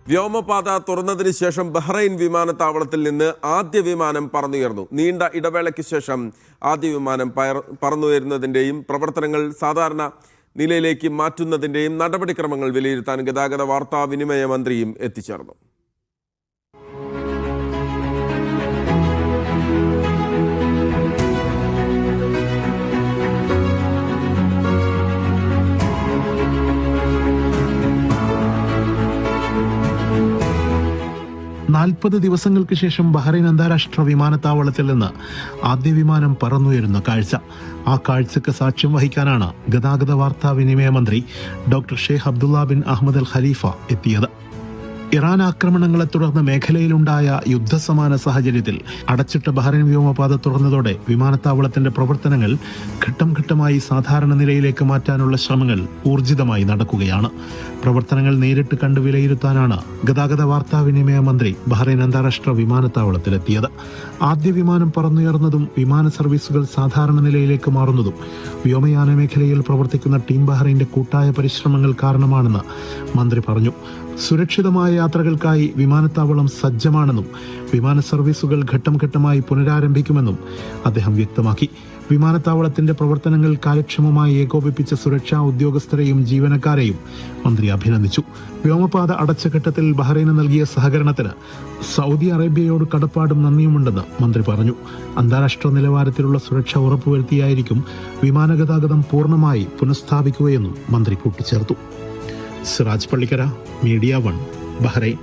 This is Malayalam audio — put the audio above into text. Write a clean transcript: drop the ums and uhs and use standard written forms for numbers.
വ്യോമപാത തുറന്നതിന് ശേഷം ബഹ്റൈൻ വിമാനത്താവളത്തിൽ നിന്ന് ആദ്യ വിമാനം പറന്നുയർന്നു. നീണ്ട ഇടവേളയ്ക്ക് ശേഷം ആദ്യ വിമാനം പറന്നുയരുന്നതിൻ്റെയും പ്രവർത്തനങ്ങൾ സാധാരണ നിലയിലേക്ക് മാറ്റുന്നതിൻ്റെയും നടപടിക്രമങ്ങൾ വിലയിരുത്താൻ ഗതാഗത വാർത്താവിനിമയ മന്ത്രിയും എത്തിച്ചേർന്നു. നാൽപ്പത് ദിവസങ്ങൾക്ക് ശേഷം ബഹ്റൈൻ അന്താരാഷ്ട്ര വിമാനത്താവളത്തിൽ നിന്ന് ആദ്യ വിമാനം പറന്നുയരുന്ന കാഴ്ച. ആ കാഴ്ചക്ക് സാക്ഷ്യം വഹിക്കാനാണ് ഗതാഗത വാർത്താവിനിമയ മന്ത്രി doctor Sheikh Abdullah bin Ahmed Al Khalifa എത്തിയത്. ഇറാൻ ആക്രമണങ്ങളെ തുടർന്ന് മേഖലയിലുണ്ടായ യുദ്ധസമാന സാഹചര്യത്തിൽ അടച്ചിട്ട ബഹ്റൈൻ വ്യോമപാത തുറന്നതോടെ വിമാനത്താവളത്തിന്റെ പ്രവർത്തനങ്ങൾ ഘട്ടം ഘട്ടമായി സാധാരണ നിലയിലേക്ക് മാറ്റാനുള്ള ശ്രമങ്ങൾ ഊർജിതമായി നടക്കുകയാണ്. പ്രവർത്തനങ്ങൾ നേരിട്ട് കണ്ടു വിലയിരുത്താനാണ് ഗതാഗത വാർത്താവിനിമയ മന്ത്രി ബഹ്റൈൻ അന്താരാഷ്ട്ര വിമാനത്താവളത്തിലെത്തിയത്. ആദ്യ വിമാനം പറന്നുയർന്നതും വിമാന സർവീസുകൾ സാധാരണ നിലയിലേക്ക് മാറുന്നതും വ്യോമയാന മേഖലയിൽ പ്രവർത്തിക്കുന്ന ടീം ബഹ്റൈന്റെ കൂട്ടായ പരിശ്രമങ്ങൾ കാരണമാണെന്ന് മന്ത്രി പറഞ്ഞു. സുരക്ഷിതമായ യാത്രകൾക്കായി വിമാനത്താവളം സജ്ജമാണെന്നും വിമാന സർവീസുകൾ ഘട്ടം ഘട്ടമായി പുനരാരംഭിക്കുമെന്നും അദ്ദേഹം വ്യക്തമാക്കി. വിമാനത്താവളത്തിന്റെ പ്രവർത്തനങ്ങൾ കാര്യക്ഷമമായി ഏകോപിപ്പിച്ച സുരക്ഷാ ഉദ്യോഗസ്ഥരെയും ജീവനക്കാരെയും മന്ത്രി അഭിനന്ദിച്ചു. വ്യോമപാത അടച്ച ഘട്ടത്തിൽ ബഹ്റൈന് നൽകിയ സഹകരണത്തിന് സൗദി അറേബ്യയോട് കടപ്പാടും നന്ദിയുമുണ്ടെന്ന് മന്ത്രി പറഞ്ഞു. അന്താരാഷ്ട്ര നിലവാരത്തിലുള്ള സുരക്ഷ ഉറപ്പുവരുത്തിയായിരിക്കും വിമാന ഗതാഗതം പൂർണ്ണമായി പുനഃസ്ഥാപിക്കുകയെന്നും മന്ത്രി കൂട്ടിച്ചേർത്തു. Siraj Pallikkara, media 1, Bahrain.